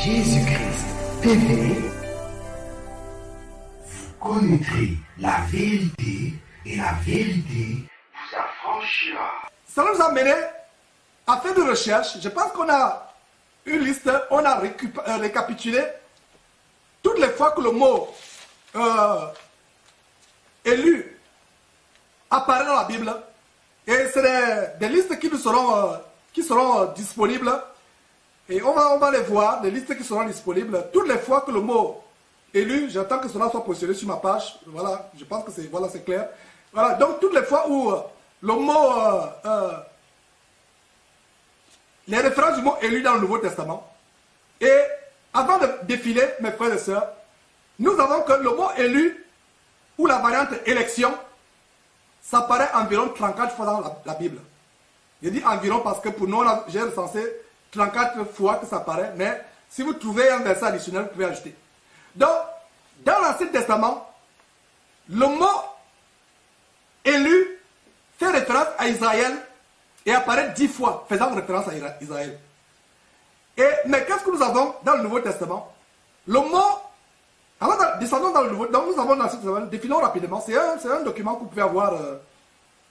Jésus-Christ TV, vous connaîtrez la vérité et la vérité vous affranchira. Ça nous a mené à faire des recherches. Je pense qu'on a une liste, on a récapitulé toutes les fois que le mot élu apparaît dans la Bible. Et c'est des listes qui seront disponibles. Et on va les voir, des listes qui seront disponibles. Toutes les fois que le mot élu, j'attends que cela soit positionné sur ma page. Voilà, je pense que c'est clair. Voilà, donc toutes les fois où le mot, les références du mot élu dans le Nouveau Testament. Et avant de défiler, mes frères et sœurs, nous avons que le mot élu ou la variante élection, ça paraît environ 34 fois dans la Bible. Je dis environ parce que pour nous, j'ai recensé 34 fois que ça paraît, mais si vous trouvez un verset additionnel, vous pouvez ajouter. Donc, dans l'Ancien Testament, le mot élu fait référence à Israël et apparaît 10 fois, faisant référence à Israël. Mais qu'est-ce que nous avons dans le Nouveau Testament? Le mot, alors descendons dans le Nouveau, donc nous avons dans l'Ancien Testament, défilons rapidement, c'est un document que vous pouvez avoir,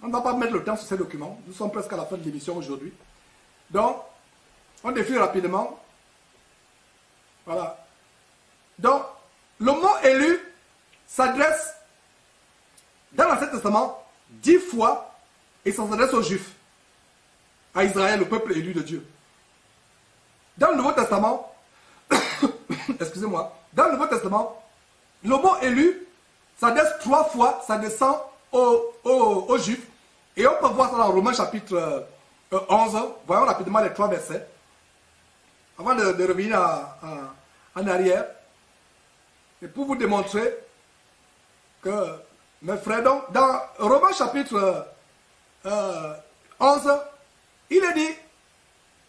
on ne va pas mettre le temps sur ces documents, nous sommes presque à la fin de l'émission aujourd'hui. Donc, on défile rapidement. Voilà. Donc, le mot élu s'adresse dans l'Ancien Testament 10 fois et ça s'adresse aux Juifs, à Israël, le peuple élu de Dieu. Dans le Nouveau Testament, excusez-moi, dans le Nouveau Testament, le mot élu s'adresse 3 fois, ça descend aux Juifs. Et on peut voir ça dans Romains chapitre 11. Voyons rapidement les 3 versets. Avant de revenir en arrière. Et pour vous démontrer que, mes frères, donc, dans Romains chapitre 11, il est dit,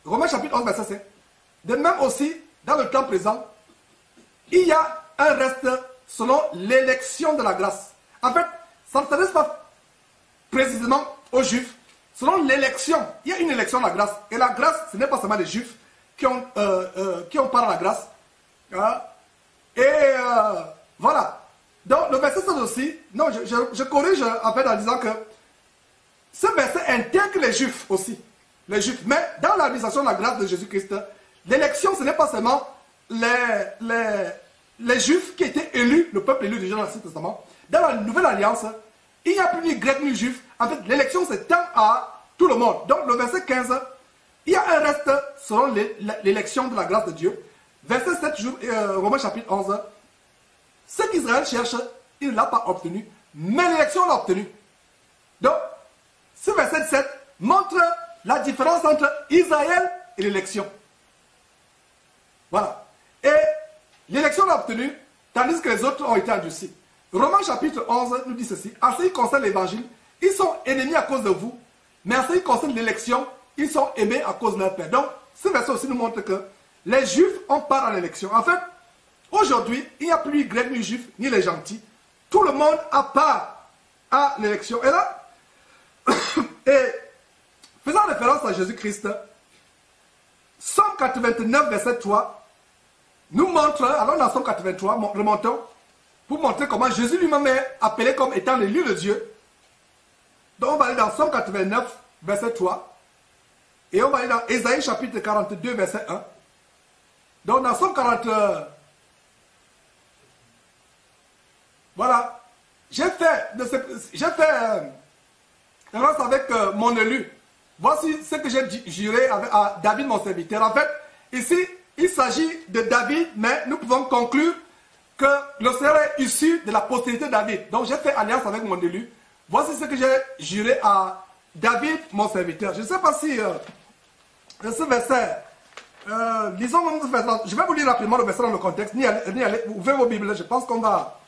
Romains chapitre 11, verset 5, de même aussi, dans le temps présent, il y a un reste selon l'élection de la grâce. En fait, ça ne s'adresse pas précisément aux Juifs. Selon l'élection, il y a une élection de la grâce. Et la grâce, ce n'est pas seulement les Juifs qui ont part à la grâce. Voilà. Donc, le verset 7 aussi, non, je corrige en fait en disant que ce verset intègre les Juifs aussi. Les Juifs. Mais dans l'administration de la grâce de Jésus-Christ, l'élection, ce n'est pas seulement les Juifs qui étaient élus, le peuple élu du Dieu dans l'Ancien Testament. Dans la Nouvelle Alliance, il n'y a plus ni grec ni juif. En fait, l'élection s'étend à tout le monde. Donc, le verset 15, il y a un reste selon l'élection de la grâce de Dieu. Verset 7, Romains chapitre 11. Ce qu'Israël cherche, il ne l'a pas obtenu, mais l'élection l'a obtenu. Donc, ce verset 7 montre la différence entre Israël et l'élection. Voilà. Et l'élection l'a obtenu, tandis que les autres ont été endurcis. Romains chapitre 11 nous dit ceci. En ce qui concerne l'évangile, ils sont ennemis à cause de vous, mais en ce qui concerne l'élection, ils sont aimés à cause de leur Père. Donc, ce verset aussi nous montre que les Juifs ont part à l'élection. En fait, aujourd'hui, il n'y a plus ni grec, ni juif, ni les gentils. Tout le monde a part à l'élection. Et là, faisant référence à Jésus-Christ, Psaume 89, verset 3, nous montre, alors dans Psaume 83, remontons, pour montrer comment Jésus lui-même est appelé comme étant l'élu de Dieu. Donc on va aller dans Psaume 89, verset 3. Et on va aller dans Ésaïe chapitre 42, verset 1. Donc dans Psaume 40, voilà. J'ai fait référence avec mon élu. Voici ce que j'ai juré à David, mon serviteur. En fait, ici, il s'agit de David, mais nous pouvons conclure que le Seigneur est issu de la postérité de David. Donc j'ai fait alliance avec mon élu. Voici ce que j'ai juré à David, mon serviteur. Je ne sais pas si ce verset, lisons ce verset. Je vais vous lire rapidement le verset dans le contexte. Ouvrez vos Bibles, je pense qu'on va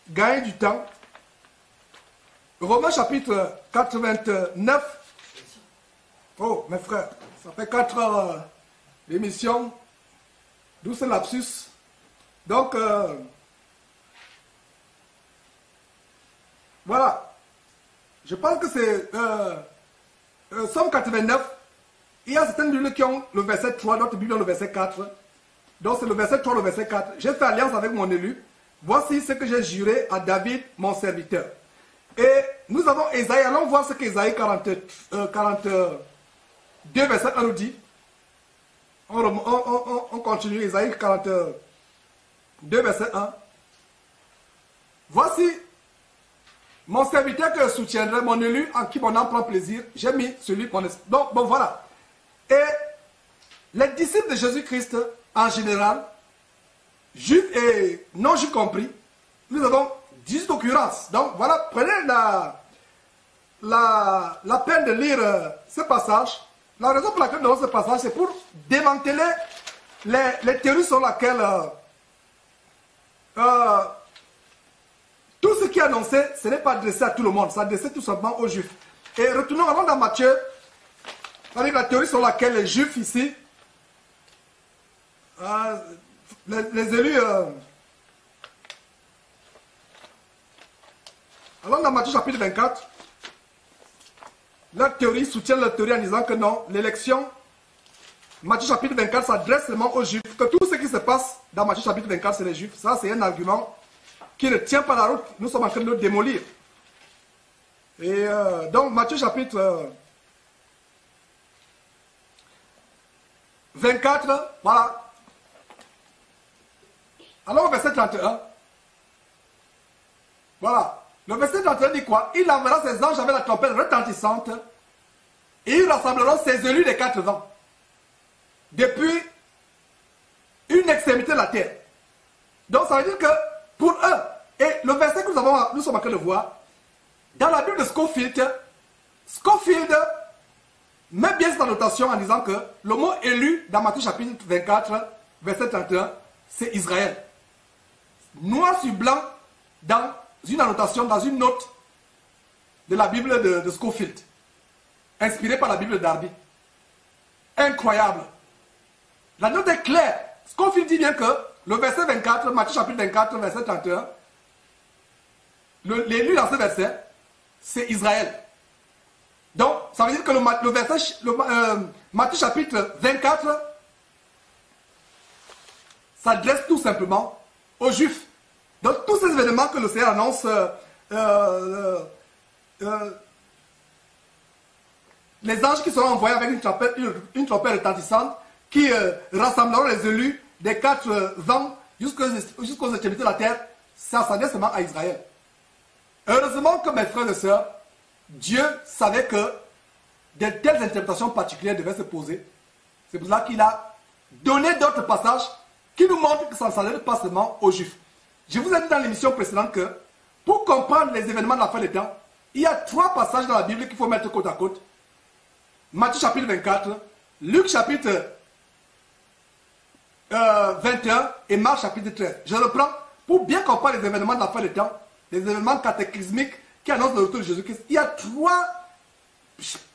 gagner du temps. Romains chapitre 89. Oh, mes frères, ça fait 4 heures d'émission. D'où ce lapsus. Donc, voilà. Je pense que c'est Somme 89. Il y a certaines Bibles qui ont le verset 3, d'autres Bibles ont le verset 4. Donc c'est le verset 3, le verset 4. J'ai fait alliance avec mon élu. Voici ce que j'ai juré à David, mon serviteur. Et nous avons Ésaïe. Allons voir ce qu'Ésaïe 42, verset 1 nous dit. On continue. Ésaïe 42, verset 1. Voici mon serviteur que je soutiendrai, mon élu en qui mon âme prend plaisir. J'ai mis celui mon esprit. Donc, bon, voilà. Et les disciples de Jésus-Christ, en général, juifs et non-juifs compris, nous avons 18 occurrences. Donc, voilà, prenez la peine de lire ce passage. La raison pour laquelle nous avons ce passage, c'est pour démanteler les théories sur lesquelles tout ce qui est annoncé, ce n'est pas adressé à tout le monde, c'est adressé tout simplement aux juifs. Et retournons avant dans Matthieu, avec la théorie sur laquelle les juifs ici, les élus, allons dans Matthieu chapitre 24, leur théorie soutient leur théorie en disant que non, l'élection, Matthieu chapitre 24 s'adresse seulement aux juifs, que tout ce qui se passe dans Matthieu chapitre 24 c'est les juifs. Ça c'est un argument qui ne tient pas la route, nous sommes en train de le démolir. Et donc Matthieu chapitre 24, voilà. Alors au verset 31, voilà. Le verset 31 dit quoi? Il enverra ses anges avec la trompette retentissante et ils rassembleront ses élus des 4 vents depuis une extrémité de la terre. Donc ça veut dire que pour eux, et le verset que nous sommes en train de voir, dans la Bible de Scofield met bien cette annotation en disant que le mot élu dans Matthieu chapitre 24, verset 31, c'est Israël. Noir sur blanc dans une annotation, dans une note de la Bible de Scofield, inspirée par la Bible de Darby. Incroyable. La note est claire. Scofield dit bien que le verset 24, Matthieu chapitre 24, verset 31, l'élu dans ce verset, c'est Israël. Donc, ça veut dire que Matthieu chapitre 24 s'adresse tout simplement aux Juifs. Donc, tous ces événements que le Seigneur annonce, les anges qui seront envoyés avec une trompette retentissante, qui rassembleront les élus des 4 vents jusqu'aux extrémités de la terre, ça s'adresse seulement à Israël. Heureusement que mes frères et sœurs, Dieu savait que de telles interprétations particulières devaient se poser. C'est pour cela qu'il a donné d'autres passages qui nous montrent que ça ne s'adresse pas seulement aux Juifs. Je vous ai dit dans l'émission précédente que pour comprendre les événements de la fin des temps, il y a 3 passages dans la Bible qu'il faut mettre côte à côte. Matthieu chapitre 24, Luc chapitre 21 et Marc chapitre 13. Je reprends pour bien comprendre les événements de la fin des temps, les événements cataclysmiques qui annoncent le retour de Jésus-Christ. Il y a 3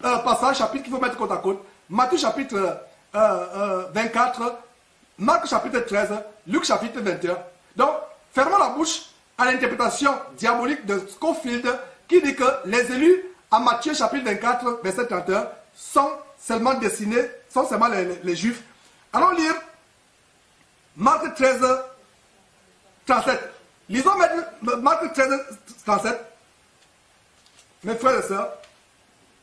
passages, chapitres qu'il faut mettre côte à côte. Matthieu chapitre 24, Marc chapitre 13, Luc chapitre 21. Donc, fermons la bouche à l'interprétation diabolique de Scofield qui dit que les élus à Matthieu chapitre 24, verset 31 sont seulement destinés, sont seulement les Juifs. Allons lire Marc 13, 37. Lisons Marc 13, 37. Mes frères et sœurs,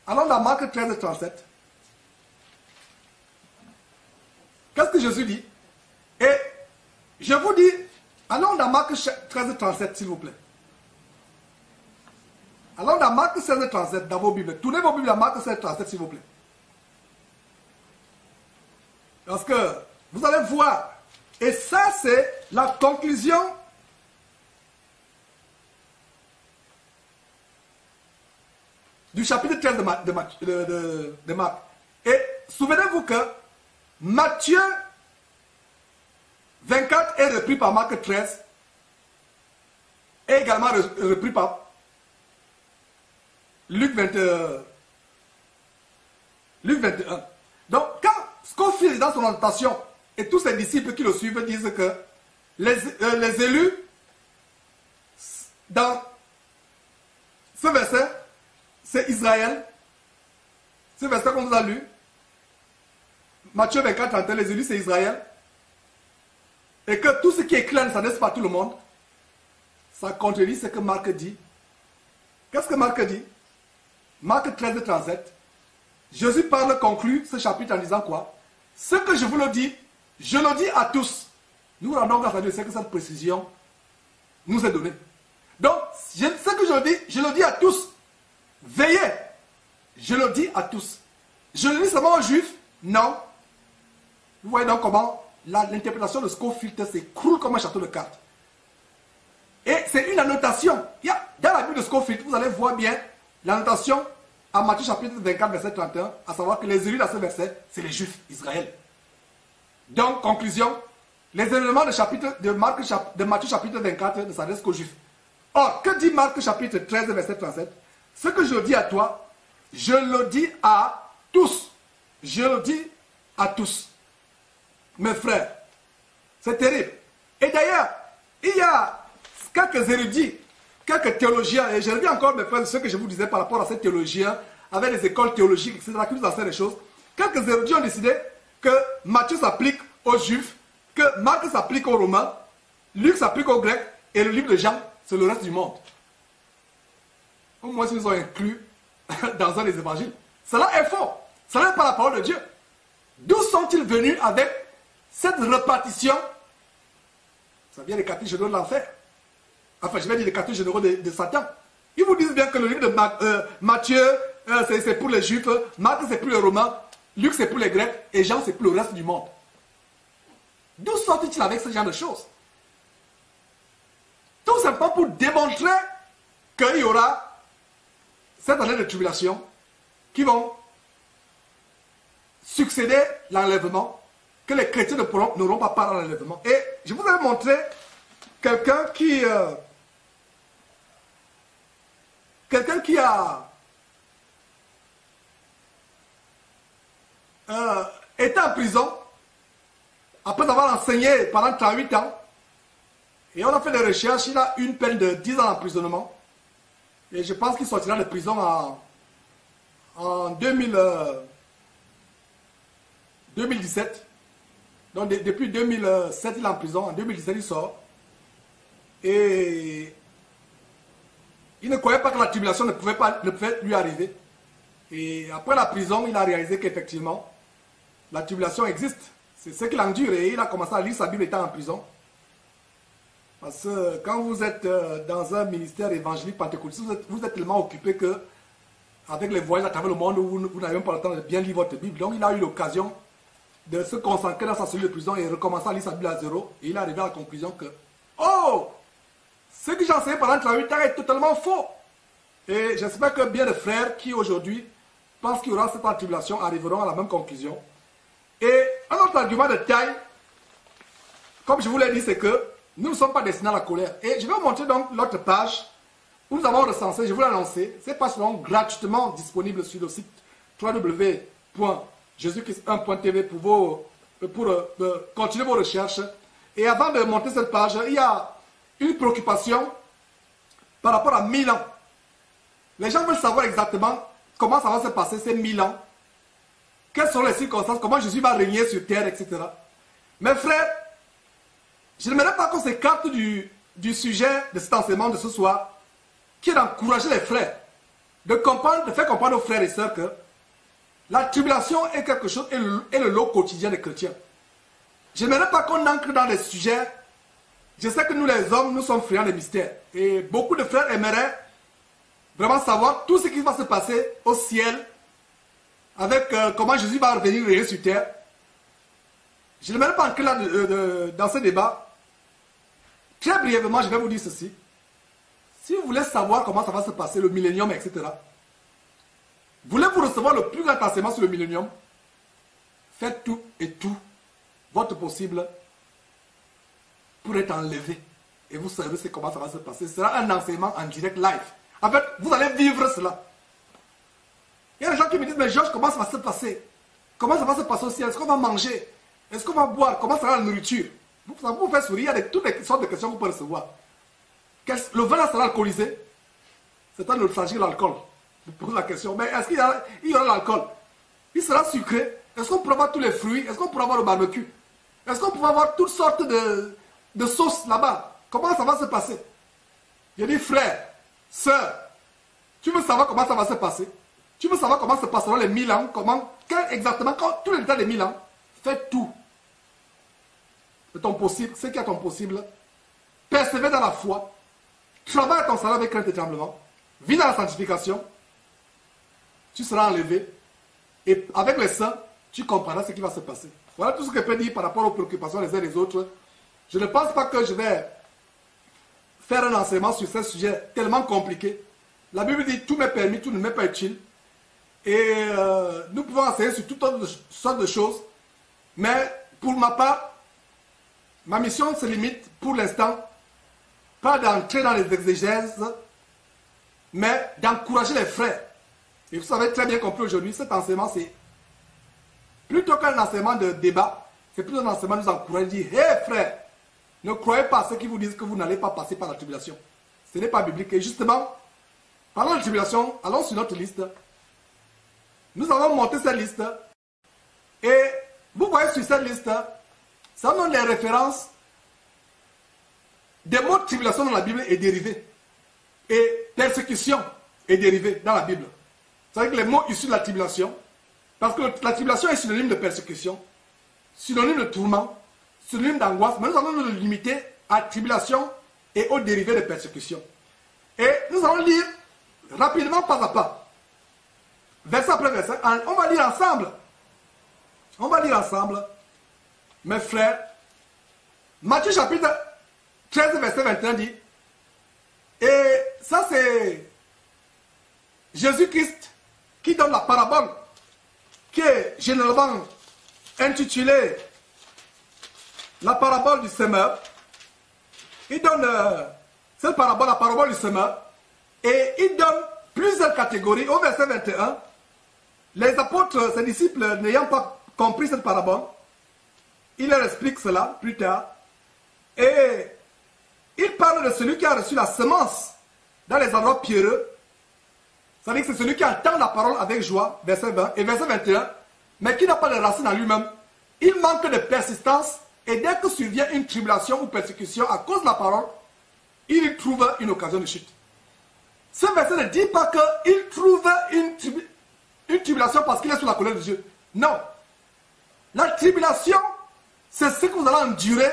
allons dans Marc 13, 37. Qu'est-ce que Jésus dit? Et je vous dis, allons dans Marc 13, 37, s'il vous plaît. Allons dans Marc 16, 37, dans vos Bibles. Tournez vos Bibles à Marc 16, 37, s'il vous plaît. Parce que vous allez voir, et ça c'est la conclusion du chapitre 13 de Marc. Et souvenez-vous que Matthieu 24 est repris par Marc 13 et également repris par Luc 21. Donc, quand Scofield, dans son annotation, et tous ses disciples qui le suivent disent que les élus, dans ce verset, c'est Israël. Ce verset qu'on nous a lu, Matthieu 24, 31, les élus, c'est Israël. et que tout ce qui est clair ne s'adresse pas à tout le monde, ça contredit ce que Marc dit. Qu'est-ce que Marc dit? Marc 13, 37. Jésus conclut ce chapitre en disant quoi? Ce que je vous le dis, je le dis à tous. Nous rendons grâce à Dieu, c'est que cette précision nous est donnée. Donc, ce que je dis, je le dis à tous. Veillez. Je le dis à tous. Je le dis seulement aux Juifs? Non. Vous voyez donc comment l'interprétation de Scofield s'écroule comme un château de cartes. Et c'est une annotation. Dans la Bible de Scofield, vous allez voir bien l'annotation à Matthieu chapitre 24, verset 31, à savoir que les élus dans ce verset, c'est les Juifs, Israël. Donc, conclusion, les éléments de Matthieu chapitre 24 ne s'adressent qu'aux Juifs. Or, que dit Marc chapitre 13, verset 37? Ce que je dis à toi, je le dis à tous. Je le dis à tous. Mes frères, c'est terrible. Et d'ailleurs, il y a quelques érudits, quelques théologiens, et je reviens encore, mes frères, ce que je vous disais par rapport à ces théologiens, avec les écoles théologiques, etc., qui nous enseignent des choses. Quelques érudits ont décidé que Matthieu s'applique aux Juifs, que Marc s'applique aux Romains, Luc s'applique aux Grecs, et le livre de Jean, c'est le reste du monde. Au moins, ils ont inclus dans un des évangiles. Cela est faux. Cela n'est pas la parole de Dieu. D'où sont-ils venus avec cette répartition? Ça vient des quartiers généraux de l'enfer. Enfin, je vais dire les quartiers généraux de Satan. Ils vous disent bien que le livre de Matthieu, c'est pour les Juifs, Marc, c'est pour les Romains, Luc, c'est pour les Grecs, et Jean, c'est pour le reste du monde. D'où sortent-ils avec ce genre de choses? Tout simplement pour démontrer qu'il y aura cette année de tribulation qui vont succéder l'enlèvement, que les chrétiens n'auront pas part à l'enlèvement. Et je vous ai montré quelqu'un qui a été en prison après avoir enseigné pendant 38 ans. Et on a fait des recherches, il a une peine de 10 ans d'emprisonnement. Et je pense qu'il sortira de prison en 2017. Donc depuis 2007, il est en prison. En 2017, il sort. Et il ne croyait pas que la tribulation ne pouvait lui arriver. Et après la prison, il a réalisé qu'effectivement, la tribulation existe. C'est ce qu'il endure. Et il a commencé à lire sa Bible étant en prison. Parce que quand vous êtes dans un ministère évangélique pentecôtiste, vous êtes tellement occupé que, avec les voyages à travers le monde, vous n'avez même pas le temps de bien lire votre Bible. Donc il a eu l'occasion de se consacrer dans sa cellule de prison et recommencer à lire sa Bible à zéro. Et il est arrivé à la conclusion que, oh, ce que j'ai enseigné pendant 38 ans est totalement faux. Et j'espère que bien de frères qui aujourd'hui pensent qu'il y aura cette tribulation arriveront à la même conclusion. Et un autre argument de taille, comme je vous l'ai dit, c'est que nous ne sommes pas destinés à la colère. Et je vais vous montrer donc l'autre page où nous avons recensé, je vous l'ai annoncé, ces pages seront gratuitement disponibles sur le site www.jesuchrist1.tv pour continuer vos recherches. Et avant de monter cette page, il y a une préoccupation par rapport à 1000 ans. Les gens veulent savoir exactement comment ça va se passer ces 1000 ans. Quelles sont les circonstances, comment Jésus va régner sur terre, etc. Mes frères, je n'aimerais pas qu'on s'écarte du sujet de cet enseignement de ce soir, qui est d'encourager les frères, de faire comprendre aux frères et sœurs que la tribulation est quelque chose, est le lot quotidien des chrétiens. Je n'aimerais pas qu'on ancre dans des sujets. Je sais que nous les hommes, nous sommes friands des mystères. Et beaucoup de frères aimeraient vraiment savoir tout ce qui va se passer au ciel, avec comment Jésus va revenir régner sur terre. Je n'aimerais pas ancrer là dans ce débat. Très brièvement, je vais vous dire ceci. Si vous voulez savoir comment ça va se passer, le millénium, etc., voulez-vous recevoir le plus grand enseignement sur le millénium? Faites tout et tout votre possible pour être enlevé. Et vous savez comment ça va se passer. Ce sera un enseignement en direct live. En fait, vous allez vivre cela. Il y a des gens qui me disent, mais Georges, comment ça va se passer? Comment ça va se passer au ciel? Est-ce qu'on va manger? Est-ce qu'on va boire? Comment sera la nourriture? Ça vous fait sourire, il y a toutes les sortes de questions que vous pouvez recevoir. Le vin sera alcoolisé? C'est un nostalgie de l'alcool. Je pose la question, mais est-ce qu'il y aura l'alcool? Il sera sucré? Est-ce qu'on pourra avoir tous les fruits? Est-ce qu'on pourra avoir le barbecue? Est-ce qu'on pouvait avoir toutes sortes de sauces là-bas? Comment ça va se passer? Je dis, frère, sœur, tu veux savoir comment ça va se passer? Tu veux savoir comment se passeront les 1000 ans? Exactement, quand tous les états des 1000 ans, fais tout. C'est ton possible, ce qui est ton possible. Persévère dans la foi. Travaille ton salaire avec crainte et tremblement. Vis dans la sanctification. Tu seras enlevé. Et avec les saints, tu comprendras ce qui va se passer. Voilà tout ce que je peux dire par rapport aux préoccupations les uns des autres. Je ne pense pas que je vais faire un enseignement sur ce sujet tellement compliqué. La Bible dit tout m'est permis, tout ne m'est pas utile. Et nous pouvons enseigner sur toutes sortes de choses. Mais pour ma part, ma mission se limite pour l'instant pas d'entrer dans les exégèses, mais d'encourager les frères. Et vous savez très bien compris aujourd'hui, cet enseignement, c'est plutôt qu'un enseignement de débat, c'est plutôt un enseignement de nous encourager, de dire, hé frère, ne croyez pas à ceux qui vous disent que vous n'allez pas passer par la tribulation. Ce n'est pas biblique. Et justement, parlant de tribulation, allons sur notre liste. Nous avons monté cette liste. Et vous voyez sur cette liste, ça donne les références des mots de tribulation dans la Bible est dérivé. Et persécution est dérivé dans la Bible. C'est-à-dire que les mots issus de la tribulation, parce que la tribulation est synonyme de persécution, synonyme de tourment, synonyme d'angoisse, mais nous allons nous limiter à tribulation et aux dérivés de persécution. Et nous allons lire rapidement pas à pas, verset après verset. On va lire ensemble. On va lire ensemble, mes frères. Matthieu chapitre 13, verset 21 dit, et ça c'est Jésus-Christ qui donne la parabole qui est généralement intitulée la parabole du semeur. Il donne cette parabole, la parabole du semeur, et il donne plusieurs catégories. Au verset 21, les apôtres, ses disciples, n'ayant pas compris cette parabole, il leur explique cela plus tard. Et il parle de celui qui a reçu la semence dans les endroits pierreux. C'est-à-dire que c'est celui qui entend la parole avec joie, verset 20 et verset 21, mais qui n'a pas de racine en lui-même. Il manque de persistance et dès que survient une tribulation ou persécution à cause de la parole, il trouve une occasion de chute. Ce verset ne dit pas qu'il trouve une tribulation parce qu'il est sous la colère de Dieu. Non. La tribulation, c'est ce que vous allez endurer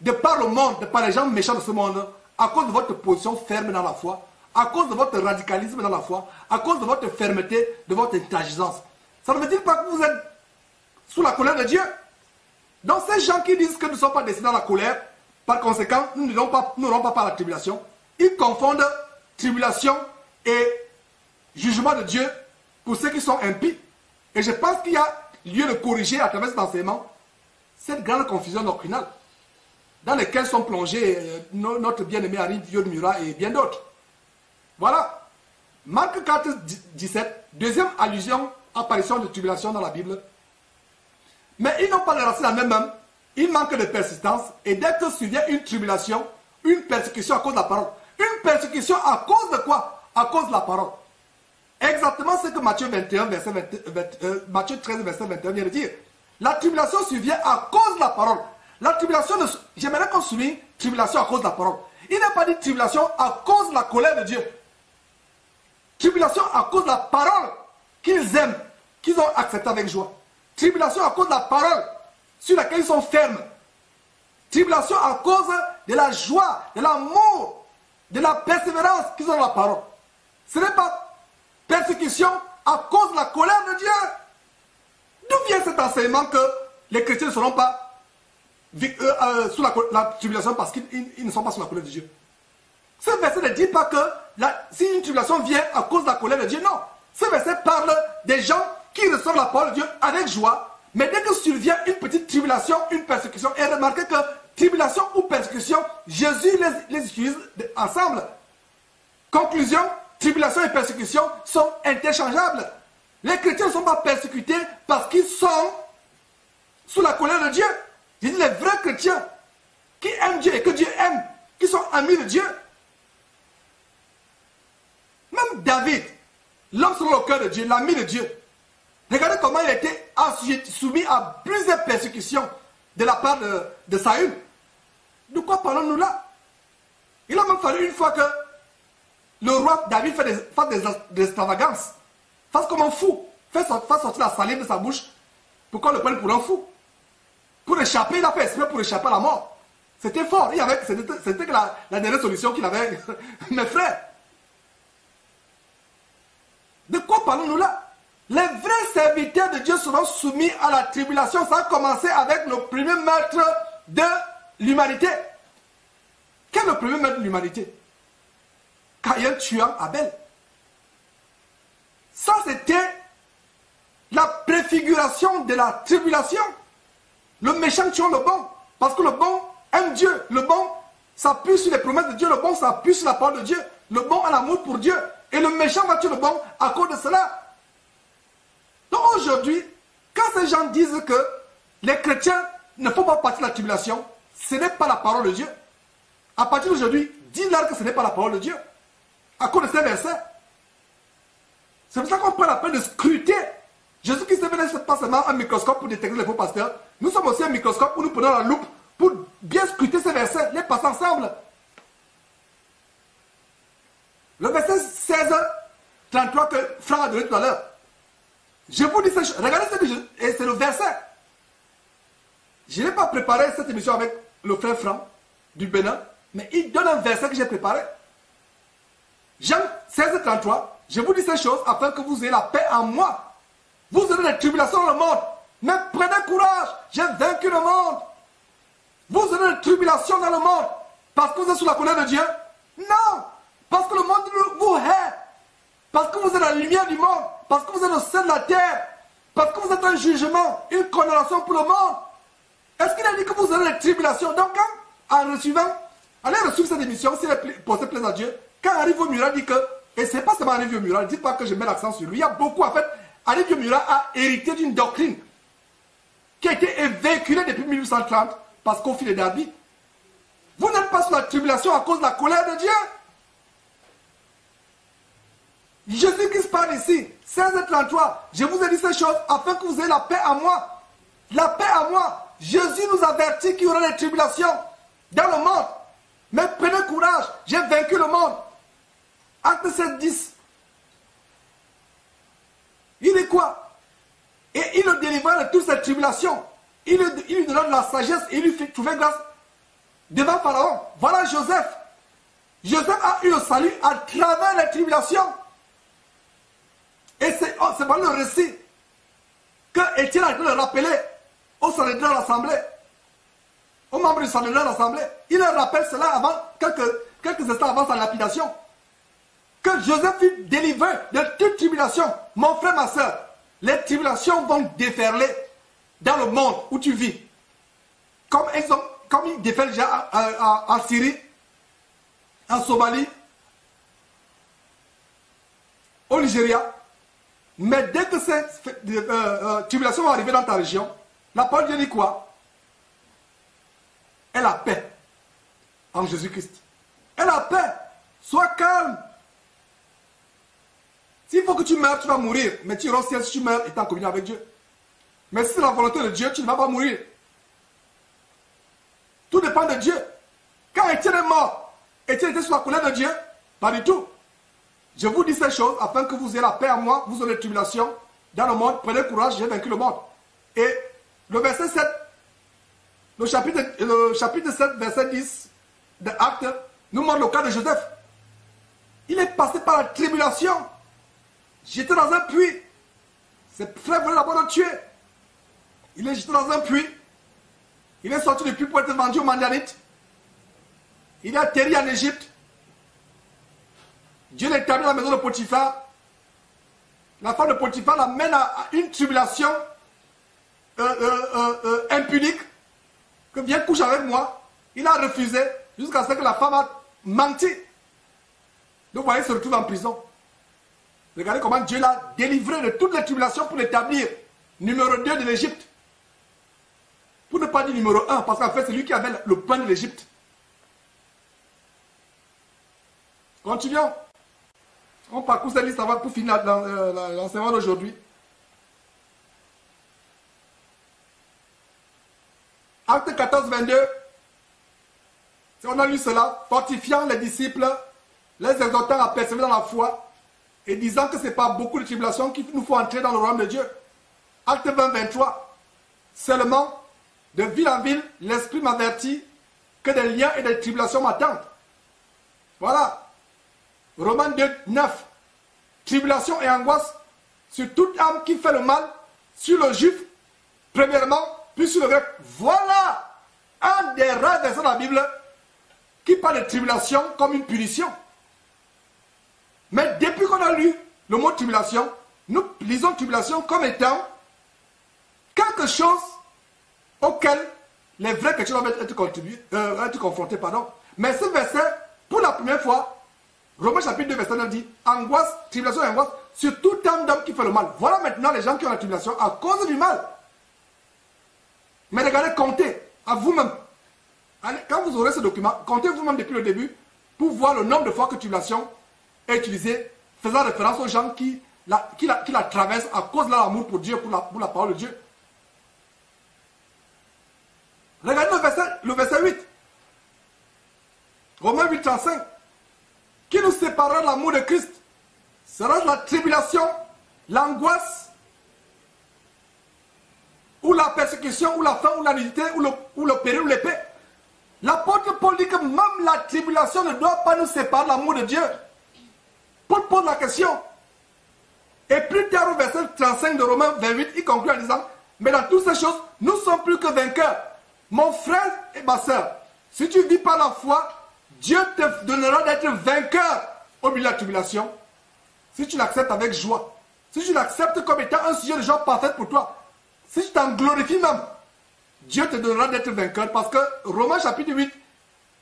de par le monde, de par les gens méchants de ce monde, à cause de votre position ferme dans la foi, à cause de votre radicalisme dans la foi, à cause de votre fermeté, de votre intransigeance. Ça ne veut dire pas que vous êtes sous la colère de Dieu. Donc ces gens qui disent que nous ne sommes pas destinés à la colère, par conséquent, nous n'aurons pas par la tribulation, ils confondent tribulation et jugement de Dieu pour ceux qui sont impies. Et je pense qu'il y a lieu de corriger à travers cet enseignement cette grande confusion doctrinale dans laquelle sont plongés notre bien-aimé Henri Yodmura et bien d'autres. Voilà. Marc 4, 17, deuxième allusion, apparition de tribulation dans la Bible. Mais ils n'ont pas de racine en eux-mêmes, ils manquent de persistance, et dès que survient une tribulation, une persécution à cause de la parole. Une persécution à cause de quoi? À cause de la parole. Exactement ce que Matthieu 13, verset 21 vient de dire. La tribulation survient à cause de la parole. La tribulation, j'aimerais qu'on souligne tribulation à cause de la parole. Il n'a pas dit tribulation à cause de la colère de Dieu. Tribulation à cause de la parole qu'ils aiment, qu'ils ont acceptée avec joie. Tribulation à cause de la parole sur laquelle ils sont fermes. Tribulation à cause de la joie, de l'amour, de la persévérance qu'ils ont dans la parole. Ce n'est pas persécution à cause de la colère de Dieu. D'où vient cet enseignement que les chrétiens ne seront pas sous la tribulation parce qu'ils ne sont pas sous la colère de Dieu? Ce verset ne dit pas que si une tribulation vient à cause de la colère de Dieu, non. Ce verset parle des gens qui reçoivent la parole de Dieu avec joie, mais dès que survient une petite tribulation, une persécution, et remarquez que tribulation ou persécution, Jésus les utilise ensemble. Conclusion, tribulation et persécution sont interchangeables. Les chrétiens ne sont pas persécutés parce qu'ils sont sous la colère de Dieu. Je dis les vrais chrétiens qui aiment Dieu et que Dieu aime, qui sont amis de Dieu. Même David, l'homme selon le cœur de Dieu, l'ami de Dieu, regardez comment il était soumis à plusieurs persécutions. de la part de Saül. De quoi parlons-nous là? Il a même fallu une fois que le roi David fasse des extravagances, fasse comme un fou, fasse sortir la salive de sa bouche, pour qu'on le prenne pour un fou. Pour échapper, il a fait exprès pour échapper à la mort. C'était fort, c'était que la dernière solution qu'il avait, mes frères. De quoi parlons-nous là? Les vrais serviteurs de Dieu seront soumis à la tribulation. Ça a commencé avec le premier maître de l'humanité. Quel est le premier maître de l'humanité? Caïn tuant Abel. Ça, c'était la préfiguration de la tribulation. Le méchant tuant le bon. Parce que le bon aime Dieu. Le bon s'appuie sur les promesses de Dieu. Le bon s'appuie sur la parole de Dieu. Le bon a l'amour pour Dieu. Et le méchant va tuer le bon à cause de cela. Donc aujourd'hui, quand ces gens disent que les chrétiens ne font pas partie de la tribulation, ce n'est pas la parole de Dieu. À partir d'aujourd'hui, dis-leur que ce n'est pas la parole de Dieu. À cause de ces versets. C'est pour ça qu'on prend la peine de scruter. Jésus-Christ n'est pas seulement un microscope pour détecter les faux pasteurs. Nous sommes aussi un microscope où nous prenons la loupe pour bien scruter ces versets, les passer ensemble. Le verset 16, 33 que Franck a donné tout à l'heure. Je vous dis ces choses. Regardez et c'est le verset. Je n'ai pas préparé cette émission avec le frère Franck du Bénin, mais il donne un verset que j'ai préparé. Jean 16, 33. Je vous dis ces choses afin que vous ayez la paix en moi. Vous aurez des tribulations dans le monde, mais prenez courage, j'ai vaincu le monde. Vous aurez des tribulations dans le monde parce que vous êtes sous la colère de Dieu? Non, parce que le monde vous hait, parce que vous êtes la lumière du monde, parce que vous êtes le sel de la terre, parce que vous êtes un jugement, une condamnation pour le monde. Est-ce qu'il a dit que vous aurez des tribulations? Donc, en recevant, allez recevoir cette émission, si elle pose plaisir à Dieu, quand Arrive Mura dit que, et c'est pas seulement Arrive Mura, ne dites pas que je mets l'accent sur lui, il y a beaucoup, en fait, Arrive Mura a hérité d'une doctrine qui a été véhiculée depuis 1830 parce qu'au fil des vies, vous n'êtes pas sous la tribulation à cause de la colère de Dieu. Jésus-Christ parle ici, 16:33, je vous ai dit ces choses afin que vous ayez la paix en moi. La paix en moi. Jésus nous avertit qu'il y aura des tribulations dans le monde. Mais prenez courage, j'ai vaincu le monde. Acte 7:10. Il est quoi? Et il le délivra de toutes ces tribulations. Il lui donna de la sagesse et il lui fit trouver grâce devant Pharaon. Voilà Joseph. Joseph a eu le salut à travers les tribulations. Et c'est par le récit que Étienne a été le rappeler au Sanhédrin de l'Assemblée, aux membres du Sanhédrin de l'Assemblée. Il leur rappelle cela avant, quelques instants avant sa lapidation. Que Joseph fut délivré de toute tribulation. Mon frère, ma soeur, les tribulations vont déferler dans le monde où tu vis. Comme ils déferlent déjà en Syrie, en Somalie, au Nigeria. Mais dès que ces tribulations vont arriver dans ta région, la parole de Dieu dit quoi? Et la paix en Jésus-Christ. Et la paix. Sois calme. S'il faut que tu meurs, tu vas mourir. Mais tu iras au ciel si tu meurs et tu es en communion avec Dieu. Mais si c'est la volonté de Dieu, tu ne vas pas mourir. Tout dépend de Dieu. Quand Étienne est mort, Étienne était sous la colère de Dieu? Pas du tout. Je vous dis ces choses afin que vous ayez la paix en moi, vous aurez des tribulations dans le monde. Prenez courage, j'ai vaincu le monde. Et le verset 7, le chapitre 7, verset 10 de Actes, nous montre le cas de Joseph. Il est passé par la tribulation. J'étais dans un puits. Ses frères voulaient d'abord le tuer. Il est jeté dans un puits. Il est sorti du puits pour être vendu aux Madianites. Il est atterri en Égypte. Dieu l'a établi dans la maison de Potiphar. La femme de Potiphar l'amène à une tribulation impunique. Que viens coucher avec moi. Il a refusé jusqu'à ce que la femme a menti. Donc vous voyez, il se retrouve en prison. Regardez comment Dieu l'a délivré de toutes les tribulations pour l'établir numéro 2 de l'Égypte. Pour ne pas dire numéro 1, parce qu'en fait c'est lui qui avait le pain de l'Égypte. Continuons. On parcourt cette liste avant pour finir l'enseignement d'aujourd'hui. Acte 14, 22. On a lu cela, fortifiant les disciples, les exhortant à persévérer dans la foi, et disant que ce n'est pas beaucoup de tribulations qu'il nous faut entrer dans le royaume de Dieu. Acte 20, 23. Seulement, de ville en ville, l'Esprit m'avertit que des liens et des tribulations m'attendent. Voilà. Romains 2, 9. Tribulation et angoisse sur toute âme qui fait le mal, sur le juif, premièrement, puis sur le grec. Voilà un des rares versets de la Bible qui parle de tribulation comme une punition. Mais depuis qu'on a lu le mot tribulation, nous lisons tribulation comme étant quelque chose auquel les vrais chrétiens doivent être confrontés. Mais ce verset, pour la première fois, Romains chapitre 2, verset 9 dit angoisse, tribulation et angoisse sur toute âme d'homme qui fait le mal. Voilà maintenant les gens qui ont la tribulation à cause du mal. Mais regardez, comptez à vous-même. Quand vous aurez ce document, comptez vous-même depuis le début pour voir le nombre de fois que tribulation est utilisée, faisant référence aux gens qui la traversent à cause de leur amour pour Dieu, pour la parole de Dieu. Regardez le verset 8. Romains 8, 35. Qui nous séparera de l'amour de Christ? Sera la tribulation, l'angoisse, ou la persécution, ou la faim, ou la nudité, ou le péril, ou l'épée. L'apôtre Paul dit que même la tribulation ne doit pas nous séparer de l'amour de Dieu. Paul pose la question. Et plus tard au verset 35 de Romains 28, il conclut en disant, mais dans toutes ces choses, nous sommes plus que vainqueurs. Mon frère et ma soeur, si tu vis par la foi, Dieu te donnera d'être vainqueur au milieu de la tribulation. Si tu l'acceptes avec joie, si tu l'acceptes comme étant un sujet de joie parfait pour toi, si tu t'en glorifies même, Dieu te donnera d'être vainqueur. Parce que Romains chapitre 8,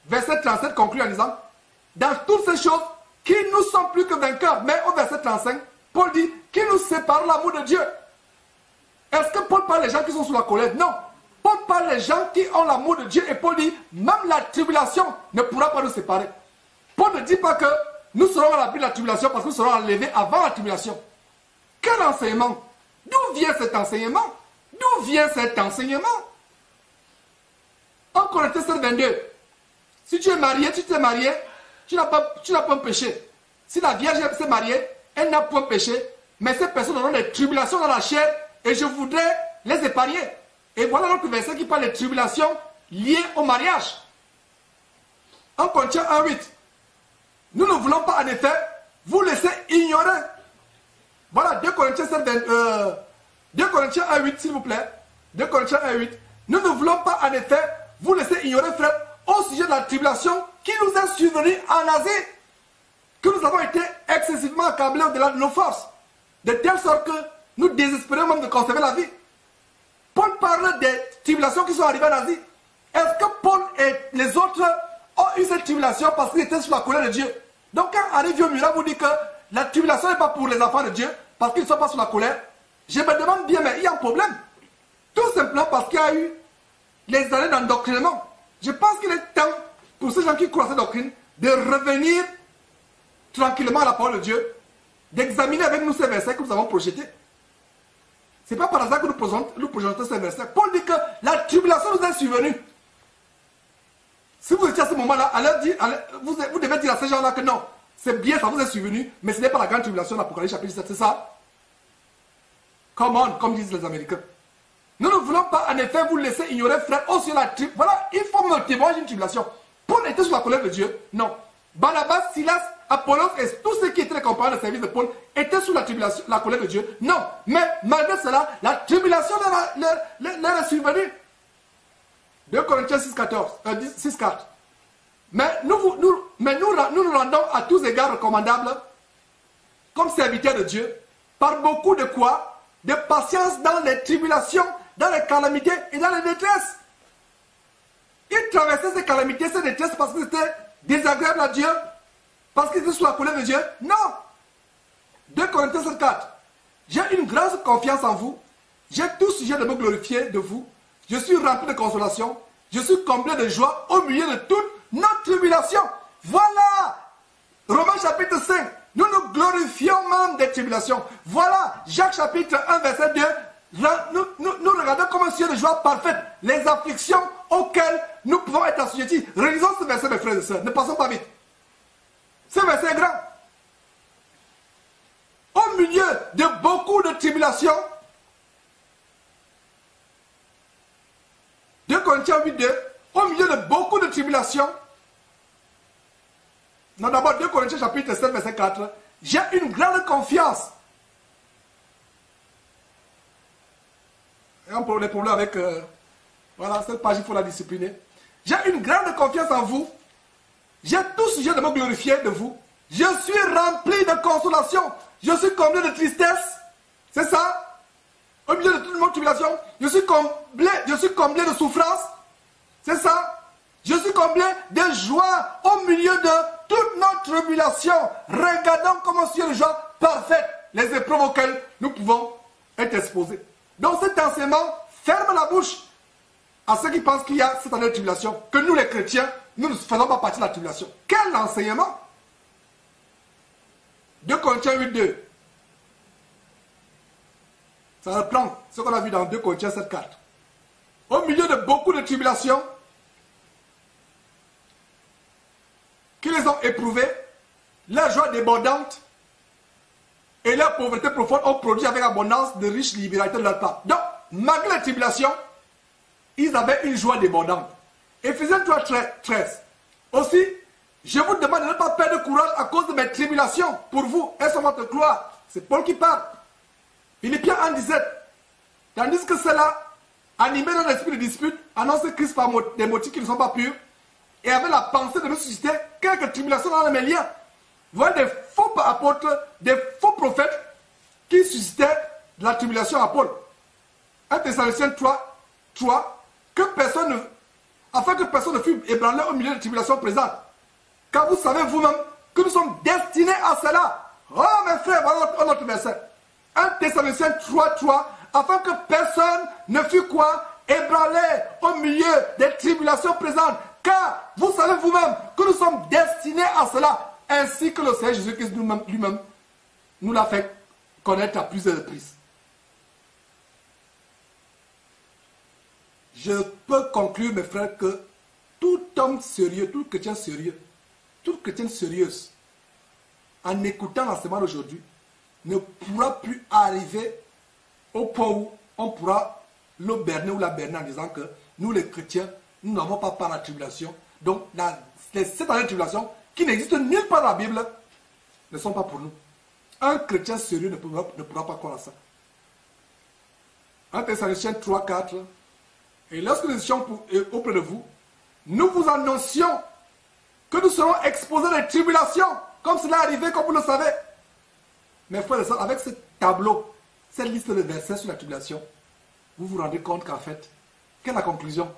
verset 37 conclut en disant, dans toutes ces choses, qui nous sommes plus que vainqueurs. Mais au verset 35, Paul dit, qui nous sépare de l'amour de Dieu? Est-ce que Paul parle des gens qui sont sous la colère? Non. Paul parle des gens qui ont l'amour de Dieu. Et Paul dit, même la tribulation ne pourra pas nous séparer. Paul ne dit pas que nous serons à l'abri de la tribulation parce que nous serons enlevés avant la tribulation. Quel enseignement? D'où vient cet enseignement? D'où vient cet enseignement? En Corinthiens 7:22, si tu es marié, tu n'as pas un péché. Si la Vierge s'est mariée, elle n'a pas un péché, mais ces personnes auront des tribulations dans la chair et je voudrais les épargner. Et voilà notre verset qui parle des tribulations liées au mariage. En Corinthiens 1:8, nous ne voulons pas en effet vous laisser ignorer. Voilà 2 Corinthiens 1:8 s'il vous plaît. 2 Corinthiens 1:8. Nous ne voulons pas en effet vous laisser ignorer, frère, au sujet de la tribulation qui nous est survenue en Asie, que nous avons été excessivement accablés au-delà de nos forces, de telle sorte que nous désespérions même de conserver la vie. Paul parle des tribulations qui sont arrivées en Asie. Est-ce que Paul et les autres ont eu cette tribulation parce qu'ils étaient sous la colère de Dieu? Donc quand arrive au miracle, vous dit que la tribulation n'est pas pour les enfants de Dieu parce qu'ils ne sont pas sous la colère. Je me demande bien, mais il y a un problème. Tout simplement parce qu'il y a eu les années d'endoctrinement. Je pense qu'il est temps pour ces gens qui croient à cette doctrine de revenir tranquillement à la parole de Dieu, d'examiner avec nous ces versets que nous avons projetés. Ce n'est pas par hasard que nous projetons ces versets. Paul dit que la tribulation nous est survenue. Si vous étiez à ce moment-là, vous devez dire à ces gens-là que non, c'est bien, ça vous est survenu, mais ce n'est pas la grande tribulation de l'Apocalypse chapitre 17, c'est ça? Come on, comme disent les Américains. Nous ne voulons pas en effet vous laisser ignorer, frère, aussi la tribulation. Voilà, il faut me témoigner d'une tribulation. Paul était sous la colère de Dieu? Non. Barnabas, Silas, Apollos et tous ceux qui étaient les compagnons de service de Paul étaient sous la tribulation, la colère de Dieu? Non. Mais malgré cela, la tribulation leur est survenue. 2 Corinthiens 6:4. Mais nous nous rendons à tous égards recommandables comme serviteurs de Dieu par beaucoup de quoi? De patience dans les tribulations, dans les calamités et dans les détresses. Ils traversaient ces calamités, ces détresses parce qu'ils étaient désagréables à Dieu, parce qu'ils étaient sous la colère de Dieu? Non. 2 Corinthiens 7:4. J'ai une grande confiance en vous. J'ai tout sujet de me glorifier de vous. Je suis rempli de consolation. Je suis comblé de joie au milieu de toute notre tribulation. Voilà. Romains chapitre 5. Nous nous glorifions même des tribulations. Voilà Jacques chapitre 1 verset 2. nous regardons comme un ciel de joie parfaite les afflictions auxquelles nous pouvons être assujettis. Relisons ce verset, mes frères et sœurs. Ne passons pas vite. Ce verset est grand. Au milieu de beaucoup de tribulations, 2 Corinthiens 8, 2, au milieu de beaucoup de tribulations, non, d'abord 2 Corinthiens chapitre 7, verset 4, j'ai une grande confiance. Et on a des problèmes avec, voilà, cette page, il faut la discipliner. J'ai une grande confiance en vous. J'ai tout sujet de me glorifier de vous. Je suis rempli de consolation. Je suis comblé de tristesse. C'est ça. Au milieu de toute mon tribulation, je suis comblé de souffrance. C'est ça. Je suis comblé de joie au milieu de toute notre tribulation. Regardons comment c'est une joie parfaite, les épreuves auxquelles nous pouvons être exposés. Donc cet enseignement ferme la bouche à ceux qui pensent qu'il y a cette année de tribulation, que nous les chrétiens, nous ne faisons pas partie de la tribulation. Quel enseignement? 2 Corinthiens 8, 2. Ça reprend ce qu'on a vu dans 2 Corinthiens 7, 4. Au milieu de beaucoup de tribulations qui les ont éprouvées, leur joie débordante et leur pauvreté profonde ont produit avec abondance de riches libéralités de leur part. Donc, malgré les tribulations, ils avaient une joie débordante. Éphésiens 3, 13. Aussi, je vous demande de ne pas perdre courage à cause de mes tribulations pour vous. Elles sont votre gloire. C'est Paul qui parle. Philippiens 1, 17. Tandis que cela, animé d'un esprit de dispute, annonce Christ par des motifs qui ne sont pas purs, et avait la pensée de nous susciter quelques tribulations dans les liens. Voilà des faux apôtres, des faux prophètes qui suscitaient de la tribulation à Paul. 1 Thessaloniciens 3, 3, afin que personne ne fût ébranlé au milieu des tribulations présentes. Car vous savez vous-même que nous sommes destinés à cela. Oh mes frères, voilà notre verset. 1 Thessaloniciens 3, 3, afin que personne ne fût quoi? Ébranlé au milieu des tribulations présentes. Car vous savez vous-même que nous sommes destinés à cela, ainsi que le Seigneur Jésus-Christ lui-même nous l'a fait connaître à plusieurs reprises. Je peux conclure, mes frères, que tout homme sérieux, tout chrétien sérieux, toute chrétienne sérieuse, en écoutant l'enseignement d'aujourd'hui, ne pourra plus arriver au point où on pourra le berner ou la berner en disant que nous les chrétiens, nous n'avons pas part à la tribulation. Donc, cette année de tribulation, qui n'existe nulle part dans la Bible, ne sont pas pour nous. Un chrétien sérieux ne pourra pas croire à ça. 1 Thessaloniciens 3, 4. Et lorsque nous étions auprès de vous, nous vous annoncions que nous serons exposés à des tribulations, comme cela est arrivé, comme vous le savez. Mes frères et sœurs, avec ce tableau, cette liste de versets sur la tribulation, vous vous rendez compte qu'en fait, quelle est la conclusion?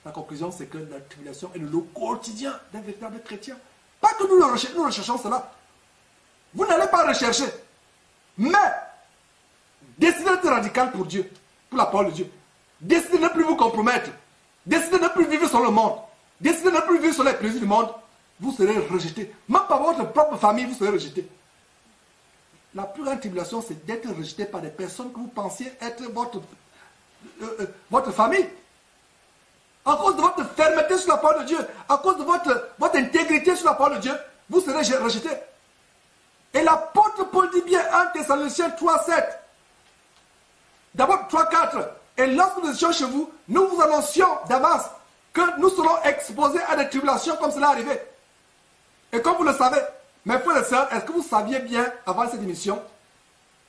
La conclusion, c'est que la tribulation est le lot quotidien d'un véritable chrétien. Pas que nous recherchons cela. Vous n'allez pas rechercher. Mais, décidez d'être radical pour Dieu, pour la parole de Dieu. Décidez de ne plus vous compromettre. Décidez de ne plus vivre sur le monde. Décidez de ne plus vivre sur les plaisirs du monde. Vous serez rejeté. Même par votre propre famille, vous serez rejeté. La plus grande tribulation, c'est d'être rejeté par des personnes que vous pensiez être votre famille. À cause de votre fermeté sur la parole de Dieu, à cause de votre intégrité sur la parole de Dieu, vous serez rejeté. Et l'apôtre Paul dit bien 1 Thessaloniciens 3, 7. D'abord 3, 4. Et lorsque nous étions chez vous, nous vous annoncions d'avance que nous serons exposés à des tribulations comme cela arrivé. Et comme vous le savez, mes frères et sœurs, est-ce que vous saviez bien, avant cette émission,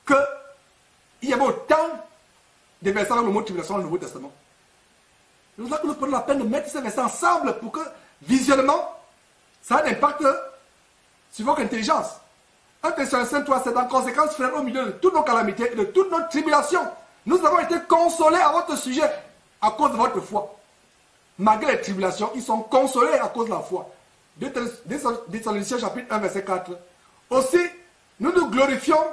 qu'il y avait autant de versets dans le mot tribulation dans le Nouveau Testament? C'est pour ça que nous prenons la peine de mettre ces versets ensemble pour que, visuellement, ça ait un impact sur votre intelligence. 1 Thessaloniciens 3, c'est en conséquence, frères, au milieu de toutes nos calamités et de toutes nos tribulations, nous avons été consolés à votre sujet à cause de votre foi. Malgré les tribulations, ils sont consolés à cause de la foi. 2 Thessaloniciens chapitre 1, verset 4. Aussi, nous nous glorifions,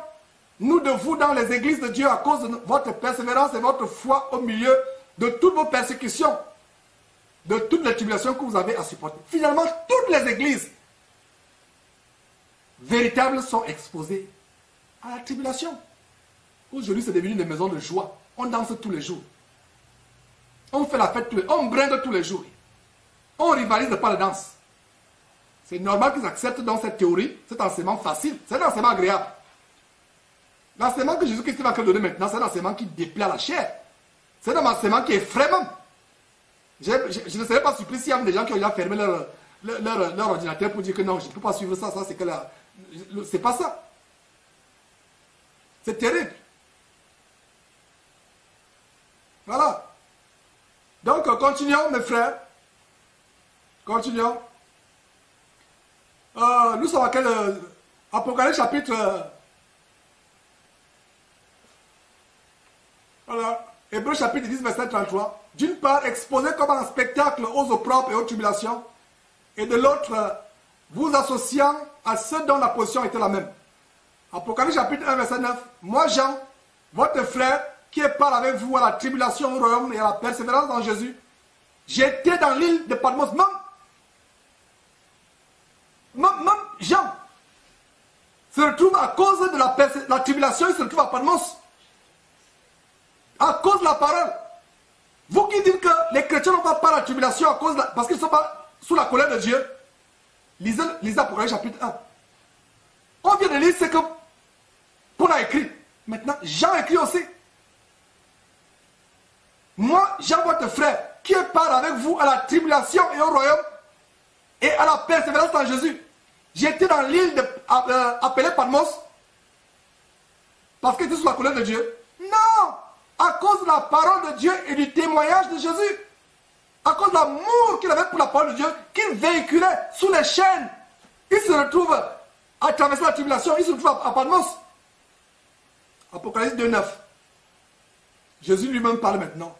nous de vous dans les églises de Dieu à cause de votre persévérance et votre foi au milieu de toutes vos persécutions, de toutes les tribulations que vous avez à supporter. Finalement, toutes les églises véritables sont exposées à la tribulation. Aujourd'hui, c'est devenu des maisons de joie. On danse tous les jours. On fait la fête tous les jours. On brinde tous les jours. On rivalise par la danse. C'est normal qu'ils acceptent dans cette théorie, cet enseignement facile. C'est un enseignement agréable. L'enseignement que Jésus-Christ va donner maintenant, c'est un enseignement qui déplaît à la chair. C'est un enseignement qui est vraiment. Je ne serais pas surpris s'il y a des gens qui ont déjà fermé leur ordinateur pour dire que non, je ne peux pas suivre ça, c'est que là. C'est pas ça. C'est terrible. Voilà. Donc, continuons, mes frères. Continuons. Nous sommes à quel Apocalypse chapitre. Voilà. Hébreux chapitre 10, verset 33. D'une part, exposé comme un spectacle aux opprobres et aux tribulations, et de l'autre, vous associant à ceux dont la position était la même. Apocalypse chapitre 1, verset 9. Moi, Jean, votre frère, qui est part avec vous à la tribulation au royaume et à la persévérance dans Jésus, j'étais dans l'île de Patmos. Même Jean se retrouve à cause de la tribulation, il se retrouve à Patmos. À cause de la parole. Vous qui dites que les chrétiens n'ont pas la tribulation à cause parce qu'ils ne sont pas sous la colère de Dieu, lisez Apocalypse chapitre 1. On vient de lire ce que Paul a écrit. Maintenant, Jean écrit aussi. Moi, Jean, votre frère, qui est part avec vous à la tribulation et au royaume et à la persévérance en Jésus. J'étais dans l'île appelée Patmos parce qu'il était sous la colère de Dieu. Non! À cause de la parole de Dieu et du témoignage de Jésus. À cause de l'amour qu'il avait pour la parole de Dieu, qu'il véhiculait sous les chaînes. Il se retrouve à traverser la tribulation, il se retrouve à Patmos. Apocalypse 2.9. Jésus lui-même parle maintenant.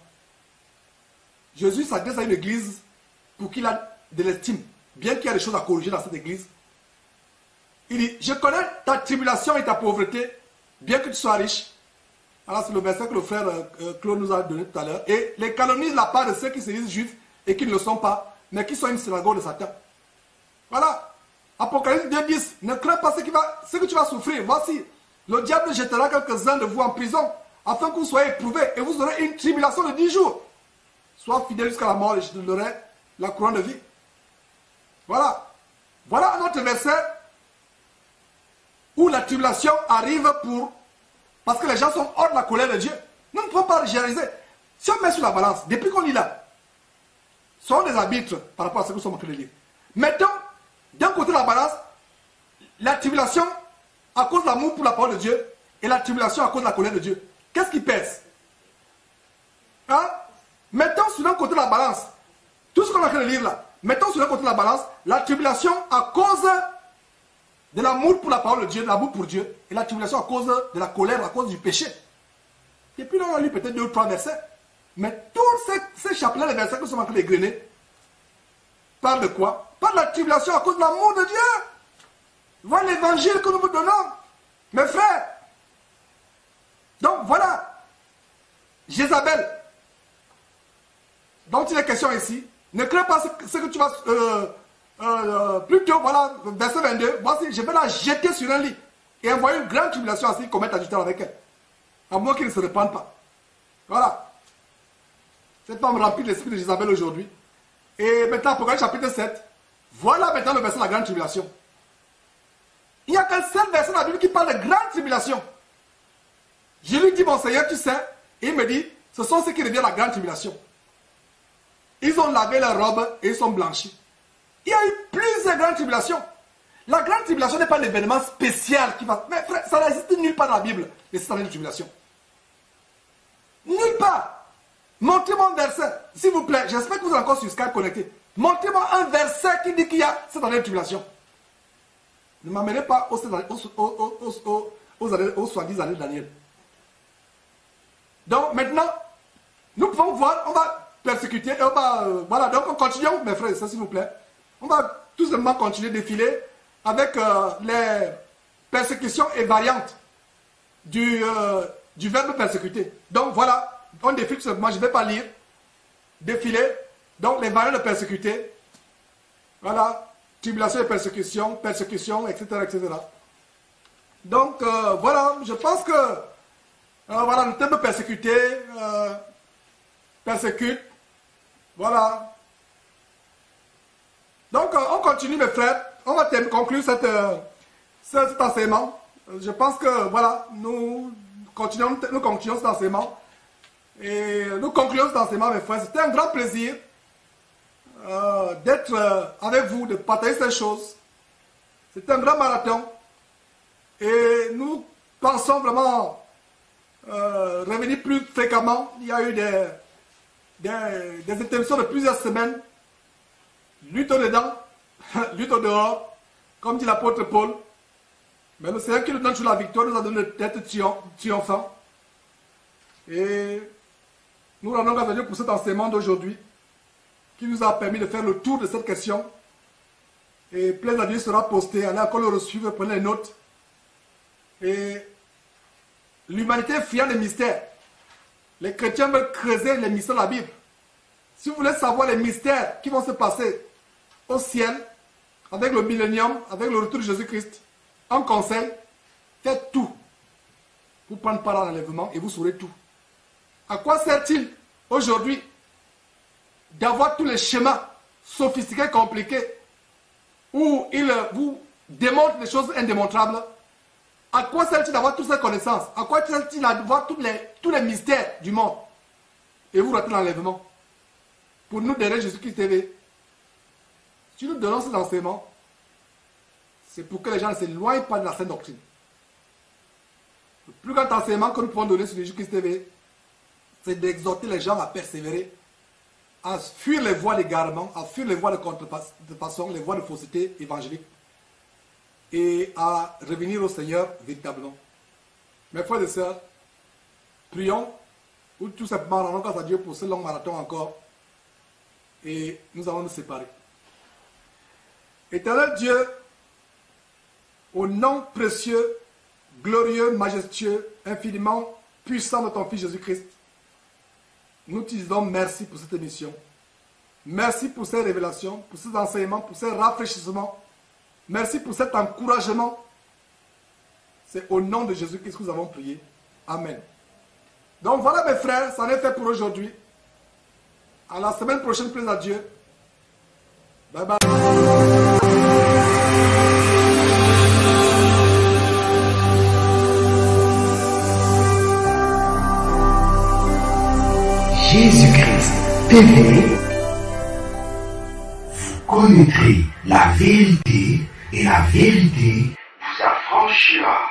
Jésus s'adresse à une église pour qu'il ait de l'estime. Bien qu'il y ait des choses à corriger dans cette église. Il dit, je connais ta tribulation et ta pauvreté, bien que tu sois riche. Alors c'est le verset que le frère Claude nous a donné tout à l'heure. Et les calomnies la part de ceux qui se disent juifs et qui ne le sont pas, mais qui sont une synagogue de Satan. Voilà. Apocalypse 2.10. Ne crains pas ce que tu vas souffrir. Voici, le diable jettera quelques-uns de vous en prison, afin que vous soyez éprouvés, et vous aurez une tribulation de 10 jours. Sois fidèle jusqu'à la mort, et je te donnerai la couronne de vie. Voilà. Voilà un autre verset où la tribulation arrive parce que les gens sont hors de la colère de Dieu. Nous ne pouvons pas généraliser. Si on met sur la balance, depuis qu'on lit là, sont des arbitres par rapport à ce que nous sommes en train de lire. Mettons d'un côté la balance, la tribulation à cause de l'amour pour la parole de Dieu et la tribulation à cause de la colère de Dieu. Qu'est-ce qui pèse? Hein? Mettons sur un côté la balance, tout ce qu'on est en train de lire là, mettons sur un côté la balance, la tribulation à cause de l'amour pour la parole de Dieu, de l'amour pour Dieu, et la tribulation à cause de la colère, à cause du péché. Et puis là, on a lu peut-être 2 ou 3 versets. Mais tous ces chapelets, les versets que nous sommes en train d'égrener, parlent de quoi? Parlent de la tribulation à cause de l'amour de Dieu. Voilà l'évangile que nous vous donnons, mes frères. Donc voilà, Jézabel, dont il est question ici, ne crains pas ce que tu vas... plutôt, voilà, verset 22, voici, je vais la jeter sur un lit et envoyer une grande tribulation à ceux qui commettent adultère avec elle. À moins qu'ils ne se répandent pas. Voilà. Cette femme remplie de l'esprit de Jézabel aujourd'hui. Et maintenant, Apocalypse chapitre 7. Voilà maintenant le verset de la grande tribulation. Il n'y a qu'un seul verset dans la Bible qui parle de grande tribulation. Je lui dis, mon Seigneur, tu sais, et il me dit, ce sont ceux qui reviennent à la grande tribulation. Ils ont lavé leurs robes et ils sont blanchis. Il y a eu plusieurs grandes tribulations. La grande tribulation n'est pas un événement spécial qui va... Mais frère, ça n'existe nulle part dans la Bible, les 7 années de tribulation. Nulle part. Montrez-moi un verset, s'il vous plaît. J'espère que vous êtes encore sur Skype connecté. Montrez-moi un verset qui dit qu'il y a 7 années de tribulation. Ne m'amenez pas aux soi-disant années de Daniel. Donc maintenant, nous pouvons voir, on va persécuter, et on va... voilà, donc on continue, mes frères et sœurs, s'il vous plaît. On va tout simplement continuer de défiler avec les persécutions et variantes du verbe persécuter. Donc voilà, on défile tout simplement, je ne vais pas lire. Défiler, donc les variantes de persécuter. Voilà, tribulation et persécution, etc., etc. Donc voilà, je pense que Voilà, le terme persécuté, persécute. Voilà. Donc, on continue, mes frères. On va conclure cet enseignement. Je pense que, voilà, nous continuons cet enseignement. Et nous concluons cet enseignement, mes frères. C'était un grand plaisir d'être avec vous, de partager ces choses. C'était un grand marathon. Et nous pensons vraiment revenir plus fréquemment. Il y a eu des interruptions de plusieurs semaines. Lutte au dedans, lutte au dehors, comme dit l'apôtre Paul. Mais le Seigneur qui nous donne toujours la victoire nous a donné d'être triomphants. Et nous rendons grâce à Dieu pour cet enseignement d'aujourd'hui qui nous a permis de faire le tour de cette question. Et plein à Dieu sera posté. Allez encore le suivre, prenez les notes. Et l'humanité friand des mystères. Les chrétiens veulent creuser les mystères de la Bible. Si vous voulez savoir les mystères qui vont se passer au ciel, avec le millénium, avec le retour de Jésus-Christ, en conseil, faites tout pour prendre part à l'enlèvement et vous saurez tout. À quoi sert-il aujourd'hui d'avoir tous les schémas sophistiqués, compliqués, où il vous démontre des choses indémontrables? À quoi sert-il d'avoir toutes ces connaissances? À quoi sert-il d'avoir tous les mystères du monde? Et vous ratez l'enlèvement. Pour nous derrière Jésus-Christ TV, si nous donnons ces enseignements, c'est pour que les gens ne s'éloignent pas de la sainte doctrine. Le plus grand enseignement que nous pouvons donner sur Jésus-Christ TV, c'est d'exhorter les gens à persévérer, à fuir les voies d'égarement, à fuir les voies de contrefaçon, les voies de fausseté évangélique, et à revenir au Seigneur véritablement. Mes frères et sœurs, prions, ou tout simplement rendons grâce à Dieu pour ce long marathon encore, et nous allons nous séparer. Éternel Dieu, au nom précieux, glorieux, majestueux, infiniment puissant de ton Fils Jésus-Christ, nous te disons merci pour cette émission. Merci pour ces révélations, pour ces enseignements, pour ces rafraîchissements. Merci pour cet encouragement. C'est au nom de Jésus-Christ que nous avons prié. Amen. Donc voilà mes frères, ça en est fait pour aujourd'hui. À la semaine prochaine, plaise à Dieu. Bye bye. Jésus-Christ TV, vous connaîtrez la vérité et la vérité vous affranchira.